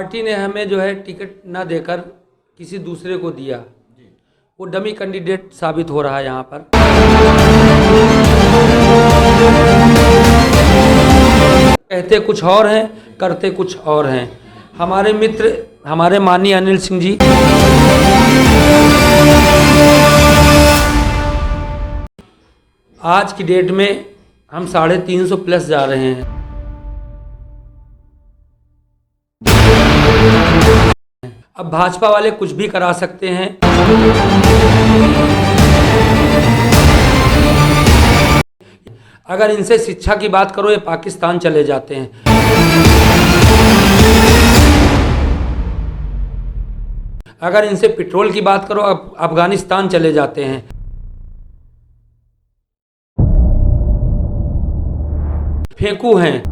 Party ने हमें जो है टिकट ना देकर किसी दूसरे को दिया, वो डमी कैंडिडेट साबित हो रहा है यहाँ पर। कहते कुछ और हैं, करते कुछ और हैं। हमारे मित्र, हमारे माननीय अनिल सिंह जी आज की डेट में हम 350 प्लस जा रहे हैं। अब भाजपा वाले कुछ भी करा सकते हैं। अगर इनसे शिक्षा की बात करो, ये पाकिस्तान चले जाते हैं। अगर इनसे पेट्रोल की बात करो, अब अफगानिस्तान चले जाते हैं। फेंकू हैं।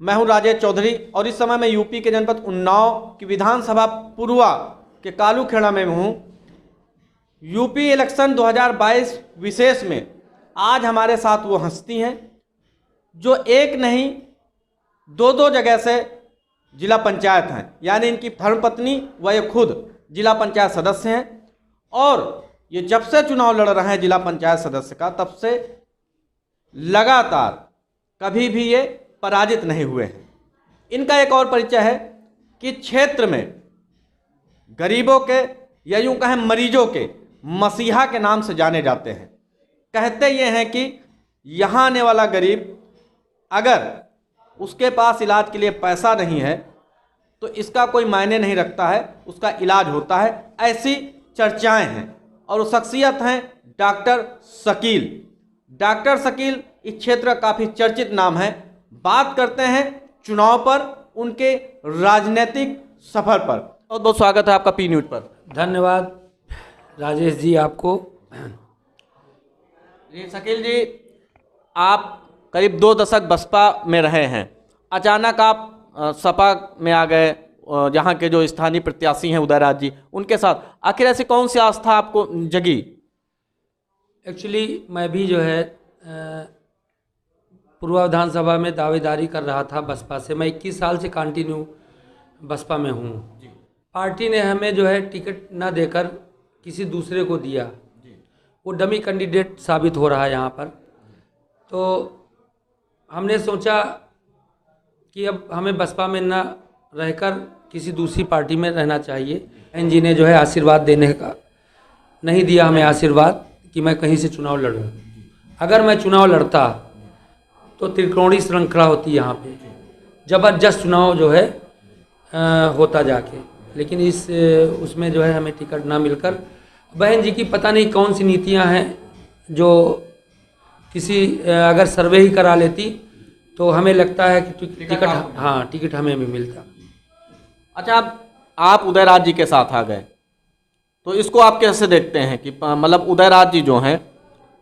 मैं हूं राजेश चौधरी और इस समय मैं यूपी के जनपद उन्नाव की विधानसभा पुरुआ के कालूखेड़ा में हूं। यूपी इलेक्शन 2022 विशेष में आज हमारे साथ वो हस्ती हैं जो एक नहीं दो जगह से जिला पंचायत हैं, यानी इनकी धर्मपत्नी व ये खुद जिला पंचायत सदस्य हैं और ये जब से चुनाव लड़ रहे हैं जिला पंचायत सदस्य का, तब से लगातार कभी भी ये पराजित नहीं हुए हैं। इनका एक और परिचय है कि क्षेत्र में गरीबों के या यूं कहें मरीजों के मसीहा के नाम से जाने जाते हैं। कहते ये हैं कि यहाँ आने वाला गरीब अगर उसके पास इलाज के लिए पैसा नहीं है तो इसका कोई मायने नहीं रखता है, उसका इलाज होता है। ऐसी चर्चाएं हैं और वो शख्सियत हैं डॉक्टर शकील। डॉक्टर शकील इस क्षेत्र का काफ़ी चर्चित नाम है। बात करते हैं चुनाव पर, उनके राजनीतिक सफर पर। बहुत बहुत स्वागत है आपका पी न्यूज पर। धन्यवाद राजेश जी आपको। जी शकील जी, आप करीब 2 दशक बसपा में रहे हैं, अचानक आप सपा में आ गए। जहाँ के जो स्थानीय प्रत्याशी हैं उदयराज जी, उनके साथ आखिर ऐसी कौन सी आस्था आपको जगी? एक्चुअली मैं भी जो है पूर्व विधानसभा में दावेदारी कर रहा था बसपा से। मैं 21 साल से कंटिन्यू बसपा में हूँ। पार्टी ने हमें जो है टिकट ना देकर किसी दूसरे को दिया, वो डमी कैंडिडेट साबित हो रहा है यहाँ पर। तो हमने सोचा कि अब हमें बसपा में ना रहकर किसी दूसरी पार्टी में रहना चाहिए। एन जी ने जो है आशीर्वाद देने का नहीं दिया हमें आशीर्वाद कि मैं कहीं से चुनाव लड़ूं। अगर मैं चुनाव लड़ता तो त्रिकोणीय श्रृंखला होती यहाँ पे, ज़बरदस्त चुनाव जो है होता जाके। लेकिन उसमें जो है हमें टिकट ना मिलकर, बहन जी की पता नहीं कौन सी नीतियाँ हैं जो किसी अगर सर्वे ही करा लेती तो हमें लगता है कि टिकट हमें भी मिलता। अच्छा, आप उदयराज जी के साथ आ गए, तो इसको आप कैसे देखते हैं कि मतलब उदयराज जी जो हैं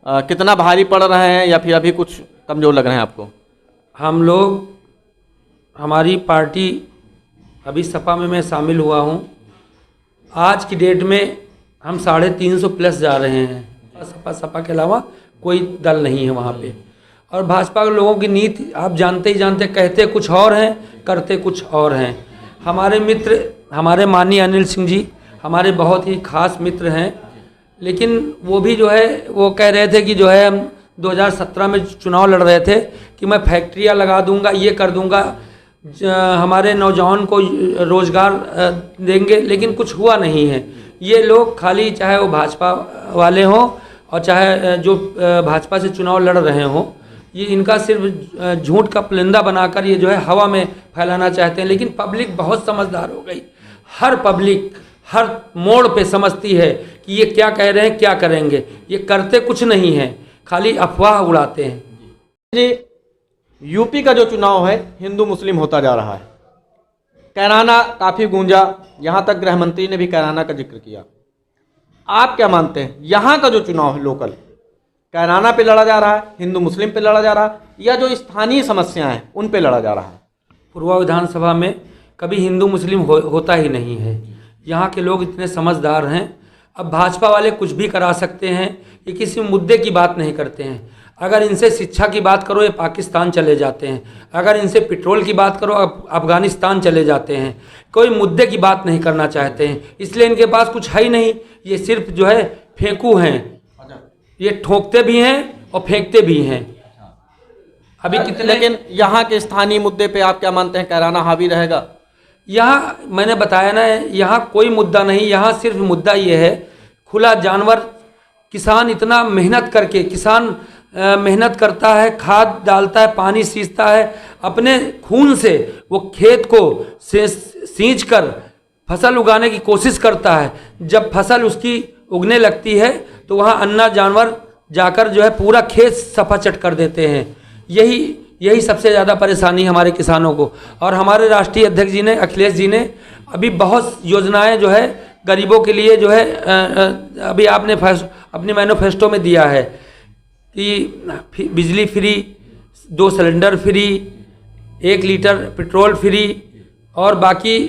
कितना भारी पड़ रहे हैं या फिर अभी कुछ कमज़ोर लग रहे हैं आपको? हम लोग, हमारी पार्टी अभी सपा में मैं शामिल हुआ हूँ। आज की डेट में हम 350 प्लस जा रहे हैं। सपा के अलावा कोई दल नहीं है वहाँ पे। और भाजपा के लोगों की नीति आप जानते ही जानते, कहते कुछ और हैं, करते कुछ और हैं। हमारे मित्र, हमारे माननीय अनिल सिंह जी हमारे बहुत ही खास मित्र हैं, लेकिन वो भी जो है वो कह रहे थे कि जो है हम 2017 में चुनाव लड़ रहे थे कि मैं फैक्ट्रियाँ लगा दूंगा, ये कर दूंगा, हमारे नौजवान को रोज़गार देंगे, लेकिन कुछ हुआ नहीं है। ये लोग खाली, चाहे वो भाजपा वाले हों और चाहे जो भाजपा से चुनाव लड़ रहे हों, ये इनका सिर्फ झूठ का पुलिंदा बनाकर ये जो है हवा में फैलाना चाहते हैं। लेकिन पब्लिक बहुत समझदार हो गई। हर पब्लिक हर मोड़ पे समझती है कि ये क्या कह रहे हैं, क्या करेंगे। ये करते कुछ नहीं हैं, खाली अफवाह उड़ाते हैं। जी, यूपी का जो चुनाव है हिंदू मुस्लिम होता जा रहा है। कैराना काफ़ी गूंजा, यहाँ तक गृह मंत्री ने भी कैराना का जिक्र किया। आप क्या मानते हैं, यहाँ का जो चुनाव है लोकल, कैराना पे लड़ा जा रहा है, हिंदू मुस्लिम पे लड़ा जा रहा है, या जो स्थानीय समस्याएं हैं उन पे लड़ा जा रहा है? पूर्व विधानसभा में कभी हिंदू मुस्लिम होता ही नहीं है। यहाँ के लोग इतने समझदार हैं। अब भाजपा वाले कुछ भी करा सकते हैं, ये किसी मुद्दे की बात नहीं करते हैं। अगर इनसे शिक्षा की बात करो ये पाकिस्तान चले जाते हैं, अगर इनसे पेट्रोल की बात करो अफगानिस्तान चले जाते हैं, कोई मुद्दे की बात नहीं करना चाहते हैं, इसलिए इनके पास कुछ है ही नहीं, ये सिर्फ जो है फेंकू हैं, ये ठोकते भी हैं और फेंकते भी हैं। अभी कितने, लेकिन यहाँ के स्थानीय मुद्दे पे आप क्या मानते हैं, कैराना हावी रहेगा? यहाँ मैंने बताया ना, यहाँ कोई मुद्दा नहीं, यहाँ सिर्फ मुद्दा ये है खुला जानवर। किसान इतना मेहनत करके, किसान मेहनत करता है, खाद डालता है, पानी सींचता है, अपने खून से वो खेत को सींच कर फसल उगाने की कोशिश करता है। जब फसल उसकी उगने लगती है तो वहाँ अन्ना जानवर जाकर जो है पूरा खेत सफाचट कर देते हैं। यही सबसे ज़्यादा परेशानी हमारे किसानों को। और हमारे राष्ट्रीय अध्यक्ष जी ने, अखिलेश जी ने अभी बहुत योजनाएं जो है गरीबों के लिए जो है अभी आपने अपने मैनिफेस्टो में दिया है कि बिजली free, 2 cylinder free, 1 litre petrol free और बाकी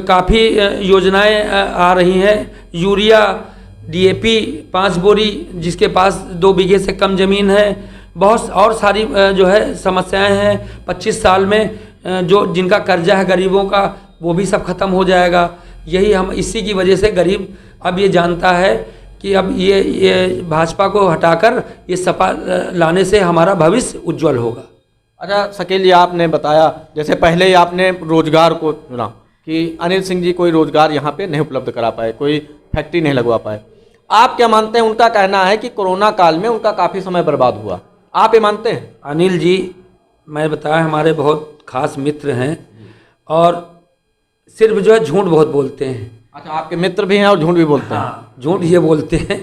काफ़ी योजनाएं आ रही हैं। यूरिया, DAP 5 बोरी जिसके पास 2 बीघे से कम ज़मीन है, बहुत और सारी जो है समस्याएं हैं। 25 साल में जो जिनका कर्जा है गरीबों का वो भी सब खत्म हो जाएगा। यही हम इसी की वजह से गरीब अब ये जानता है कि अब ये भाजपा को हटाकर ये सपा लाने से हमारा भविष्य उज्जवल होगा। अच्छा शकील जी, आपने बताया जैसे पहले ही आपने रोजगार को चुना कि अनिल सिंह जी कोई रोजगार यहाँ पे नहीं उपलब्ध करा पाए, कोई फैक्ट्री नहीं लगवा पाए। आप क्या मानते हैं? उनका कहना है कि कोरोना काल में उनका काफ़ी समय बर्बाद हुआ, आप ये मानते हैं? अनिल जी, मैं बताया, हमारे बहुत खास मित्र हैं और सिर्फ जो है झूठ बहुत बोलते हैं। अच्छा, आपके मित्र भी हैं और झूठ भी बोलते हैं? हाँ, झूठ ये बोलते हैं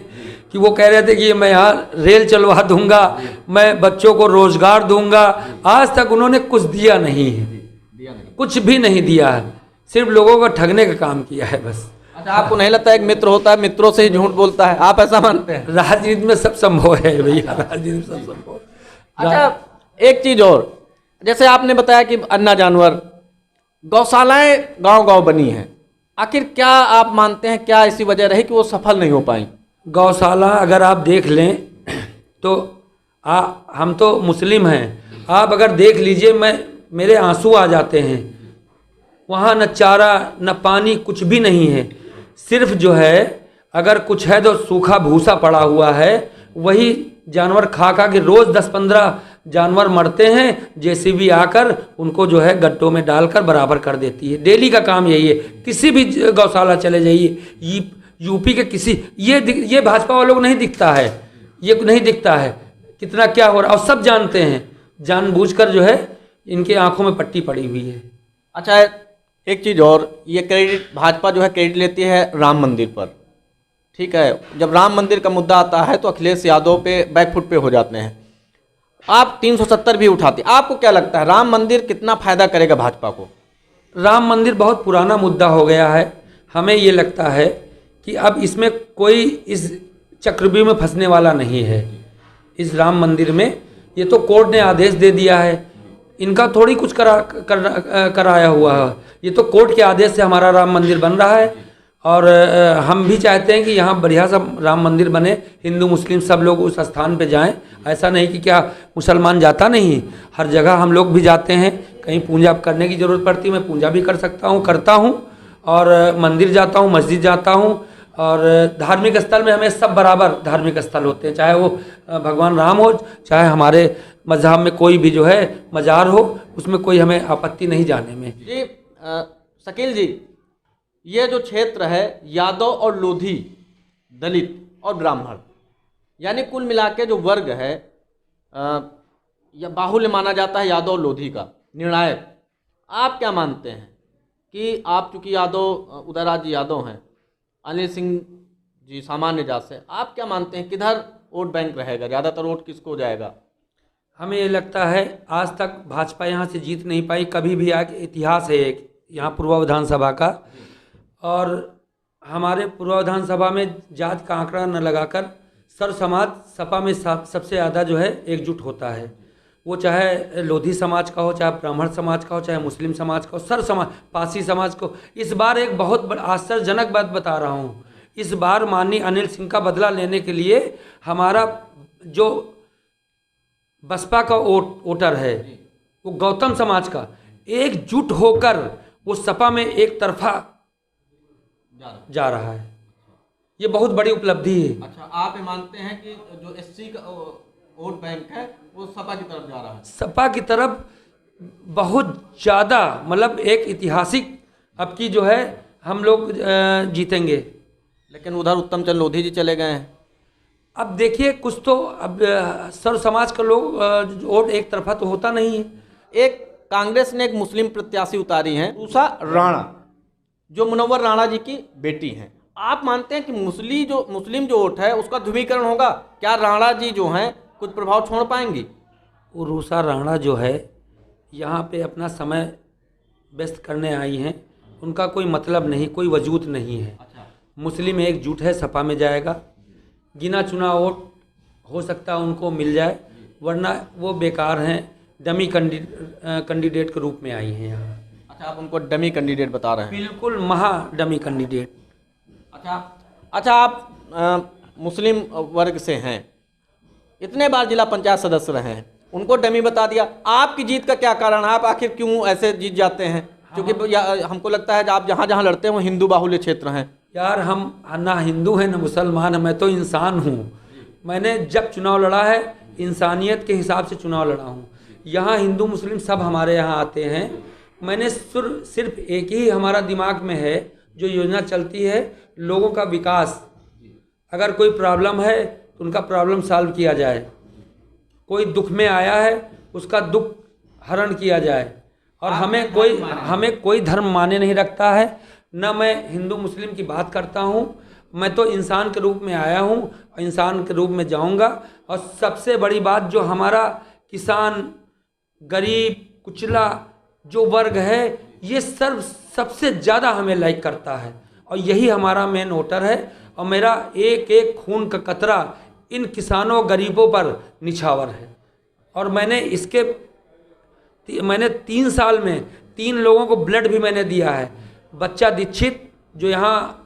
कि वो कह रहे थे कि मैं यहाँ रेल चलवा दूंगा, मैं बच्चों को रोजगार दूंगा। आज तक उन्होंने कुछ दिया नहीं है, कुछ भी नहीं दिया है, सिर्फ लोगों को ठगने का काम किया है बस। अच्छा, आपको नहीं लगता एक मित्र होता है, मित्रों से ही झूठ बोलता है, आप ऐसा मानते हैं? राजनीति में सब संभव है भैया, राजनीति में सब संभव। अच्छा, एक चीज और, जैसे आपने बताया कि अन्ना जानवर, गौशालाएं गांव-गांव बनी हैं, आखिर क्या आप मानते हैं क्या ऐसी वजह रही कि वो सफल नहीं हो पाई? गौशाला अगर आप देख लें तो हम तो मुस्लिम हैं, आप अगर देख लीजिए, मेरे आंसू आ जाते हैं। वहाँ न चारा न पानी, कुछ भी नहीं है, सिर्फ जो है अगर कुछ है तो सूखा भूसा पड़ा हुआ है, वही जानवर खा के रोज़ 10-15 जानवर मरते हैं। JCB आकर उनको जो है गड्ढों में डालकर बराबर कर देती है। डेली का काम यही है। किसी भी गौशाला चले जाइए, यूपी के किसी, ये भाजपा वालों को नहीं दिखता है, ये नहीं दिखता है कितना क्या हो रहा है, और सब जानते हैं, जानबूझकर जो है इनके आंखों में पट्टी पड़ी हुई है। अच्छा, एक चीज़ और, ये क्रेडिट भाजपा जो है क्रेडिट लेती है राम मंदिर पर, ठीक है? जब राम मंदिर का मुद्दा आता है तो अखिलेश यादव पे बैकफुट पे हो जाते हैं। आप 370 भी उठाते, आपको क्या लगता है राम मंदिर कितना फायदा करेगा भाजपा को? राम मंदिर बहुत पुराना मुद्दा हो गया है। हमें ये लगता है कि अब इसमें कोई इस चक्रव्यूह में फंसने वाला नहीं है। इस राम मंदिर में ये तो कोर्ट ने आदेश दे दिया है, इनका थोड़ी कुछ कराया हुआ है, ये तो कोर्ट के आदेश से हमारा राम मंदिर बन रहा है। और हम भी चाहते हैं कि यहाँ बढ़िया सा राम मंदिर बने, हिंदू मुस्लिम सब लोग उस स्थान पे जाएं। ऐसा नहीं कि क्या मुसलमान जाता नहीं, हर जगह हम लोग भी जाते हैं। कहीं पूजा करने की ज़रूरत पड़ती है, मैं पूजा भी कर सकता हूँ, करता हूँ, और मंदिर जाता हूँ, मस्जिद जाता हूँ। और धार्मिक स्थल में हमें सब बराबर धार्मिक स्थल होते हैं, चाहे वो भगवान राम हो, चाहे हमारे मजहब में कोई भी जो है मज़ार हो, उसमें कोई हमें आपत्ति नहीं जाने में। जी शकील जी, ये जो क्षेत्र है यादव और लोधी, दलित और ब्राह्मण, यानी कुल मिला के जो वर्ग है या बाहुल्य माना जाता है यादव और लोधी का निर्णायक। आप क्या मानते हैं कि आप चूँकि यादव, उदयराज जी यादव हैं, अनिल सिंह जी सामान्य जात से, आप क्या मानते हैं किधर वोट बैंक रहेगा, ज़्यादातर वोट किसको जाएगा? हमें ये लगता है आज तक भाजपा यहाँ से जीत नहीं पाई कभी भी। आगे इतिहास है एक यहाँ पूर्व विधानसभा का, और हमारे पूर्व विधानसभा में जात का आंकड़ा न लगाकर सर्व समाज सपा में सबसे ज़्यादा जो है एकजुट होता है। वो चाहे लोधी समाज का हो, चाहे ब्राह्मण समाज का हो, चाहे मुस्लिम समाज का हो, सर्व समाज, पासी समाज को। इस बार एक बहुत आश्चर्यजनक बात बता रहा हूँ, इस बार माननीय अनिल सिंह का बदला लेने के लिए हमारा जो बसपा का वोटर है, वो गौतम समाज का एकजुट होकर वो सपा में एक तरफा जा रहा है। ये बहुत बड़ी उपलब्धि है। अच्छा, आप ये मानते हैं कि जो एससी का वोट बैंक है वो सपा की तरफ जा रहा है? सपा की तरफ बहुत ज़्यादा, मतलब एक ऐतिहासिक अब की जो है हम लोग जीतेंगे। लेकिन उधर उत्तम चंद्र लोधी जी चले गए हैं। अब देखिए, कुछ तो अब सर्व समाज का लोग वोट एक तरफा तो होता नहीं है। एक कांग्रेस ने एक मुस्लिम प्रत्याशी उतारी हैं, उषा राणा, जो मुनव्वर राणा जी की बेटी हैं। आप मानते हैं कि मुस्लिम जो वोट है उसका ध्रुवीकरण होगा? क्या राणा जी जो हैं कुछ प्रभाव छोड़ पाएंगी? और उषा राणा जो है यहाँ पे अपना समय व्यस्त करने आई हैं, उनका कोई मतलब नहीं, कोई वजूद नहीं है। अच्छा, मुस्लिम एकजुट है, सपा में जाएगा। गिना चुना वोट हो सकता है उनको मिल जाए, वरना वो बेकार हैं, डमी कैंडिडेट के रूप में आई हैं यहाँ। अच्छा, आप उनको डमी कैंडिडेट बता रहे हैं? बिल्कुल महा डमी कैंडिडेट। अच्छा, आप मुस्लिम वर्ग से हैं, इतने बार जिला पंचायत सदस्य रहे हैं, उनको डमी बता दिया। आपकी जीत का क्या कारण है? आप आखिर क्यों ऐसे जीत जाते हैं? क्योंकि हमको लगता है कि आप जहाँ जहाँ लड़ते हैं वो हिंदू बाहुल्य क्षेत्र हैं। यार, हम ना हिंदू हैं ना मुसलमान हैं, मैं तो इंसान हूँ। मैंने जब चुनाव लड़ा है इंसानियत के हिसाब से चुनाव लड़ा हूँ। यहाँ हिंदू मुस्लिम सब हमारे यहाँ आते हैं। मैंने सिर्फ एक ही हमारा दिमाग में है, जो योजना चलती है लोगों का विकास। अगर कोई प्रॉब्लम है तो उनका प्रॉब्लम सॉल्व किया जाए, कोई दुख में आया है उसका दुख हरण किया जाए। और हमें कोई धर्म माने नहीं रखता है, न मैं हिंदू मुस्लिम की बात करता हूँ। मैं तो इंसान के रूप में आया हूँ, इंसान के रूप में जाऊँगा। और सबसे बड़ी बात, जो हमारा किसान, गरीब, कुचला जो वर्ग है, ये सबसे ज़्यादा हमें लाइक करता है, और यही हमारा मेन वोटर है। और मेरा एक एक खून का कतरा इन किसानों गरीबों पर निछावर है। और मैंने 3 साल में 3 लोगों को ब्लड भी मैंने दिया है। बच्चा दीक्षित, जो यहाँ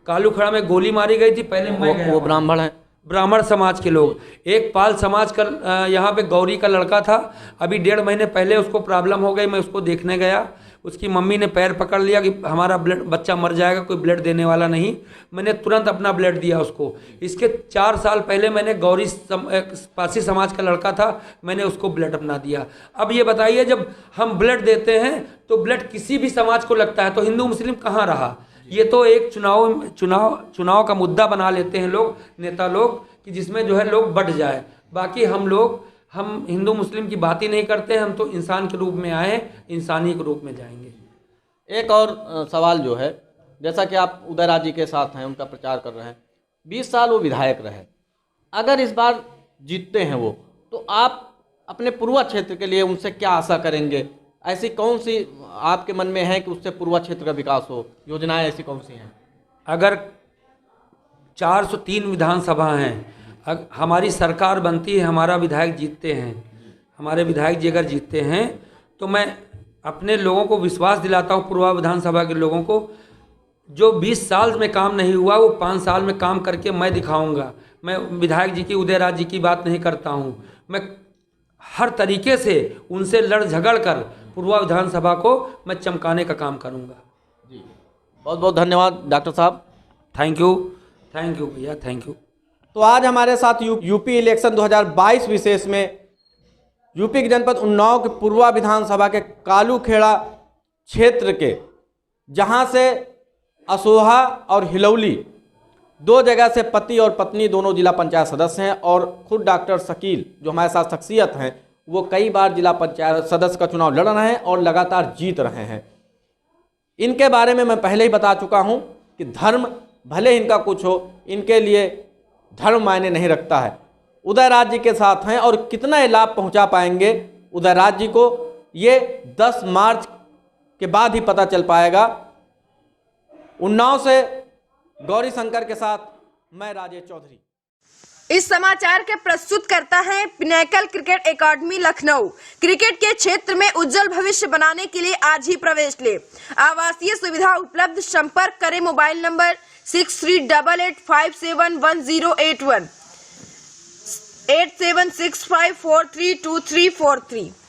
कालूखड़ा में गोली मारी गई थी, पहले मैं गया। वो ब्राह्मण है, ब्राह्मण समाज के लोग। एक पाल समाज का यहाँ पे गौरी का लड़का था, अभी 1.5 महीने पहले उसको प्रॉब्लम हो गई, मैं उसको देखने गया। उसकी मम्मी ने पैर पकड़ लिया कि हमारा बच्चा मर जाएगा, कोई ब्लड देने वाला नहीं। मैंने तुरंत अपना ब्लड दिया उसको। इसके 4 साल पहले मैंने गौरी पासी समाज का लड़का था, मैंने उसको ब्लड अपना दिया। अब ये बताइए, जब हम ब्लड देते हैं तो ब्लड किसी भी समाज को लगता है, तो हिंदू मुस्लिम कहाँ रहा? ये तो एक चुनाव का मुद्दा बना लेते हैं लोग, नेता लोग, कि जिसमें जो है लोग बढ़ जाए। बाकी हम हिंदू मुस्लिम की बात ही नहीं करते हैं। हम तो इंसान के रूप में आए, इंसानी के रूप में जाएंगे। एक और सवाल जो है, जैसा कि आप उदयराज जी के साथ हैं, उनका प्रचार कर रहे हैं, 20 साल वो विधायक रहे। अगर इस बार जीतते हैं वो, तो आप अपने पूर्वा क्षेत्र के लिए उनसे क्या आशा करेंगे? ऐसी कौन सी आपके मन में है कि उससे पूर्वा क्षेत्र का विकास हो? योजनाएं ऐसी कौन सी हैं? अगर 403 विधानसभा हैं, हमारी सरकार बनती है, हमारा विधायक जीतते हैं, हमारे विधायक जी अगर जीतते हैं, तो मैं अपने लोगों को विश्वास दिलाता हूँ, पूर्वा विधानसभा के लोगों को, जो 20 साल में काम नहीं हुआ वो 5 साल में काम करके मैं दिखाऊंगा। मैं विधायक जी की, उदयराज जी की बात नहीं करता हूँ। मैं हर तरीके से उनसे लड़ झगड़ कर पूर्वा विधानसभा को मैं चमकाने का काम करूँगा। जी, बहुत बहुत धन्यवाद डॉक्टर साहब। थैंक यू भैया, थैंक यू। तो आज हमारे साथ यूपी इलेक्शन 2022 विशेष में यूपी के जनपद उन्नाव के पूर्वा विधानसभा के कालूखेड़ा क्षेत्र के, जहां से असोहा और हिलौली 2 जगह से पति और पत्नी दोनों जिला पंचायत सदस्य हैं, और खुद डॉक्टर शकील जो हमारे साथ शख्सियत हैं, वो कई बार जिला पंचायत सदस्य का चुनाव लड़ रहे हैं और लगातार जीत रहे हैं। इनके बारे में मैं पहले ही बता चुका हूं कि धर्म भले इनका कुछ हो, इनके लिए धर्म मायने नहीं रखता है। उदयराज जी के साथ हैं, और कितना ये लाभ पहुंचा पाएंगे उदयराज जी को, ये 10 मार्च के बाद ही पता चल पाएगा। उन्नाव से गौरी शंकर के साथ मैं राजेश चौधरी। इस समाचार के प्रस्तुत करता है pinnacle cricket academy Lucknow. Cricket के क्षेत्र में उज्जवल भविष्य बनाने के लिए आज ही प्रवेश ले। आवासीय सुविधा उपलब्ध, संपर्क करें मोबाइल नंबर 6388571081। 8765432343।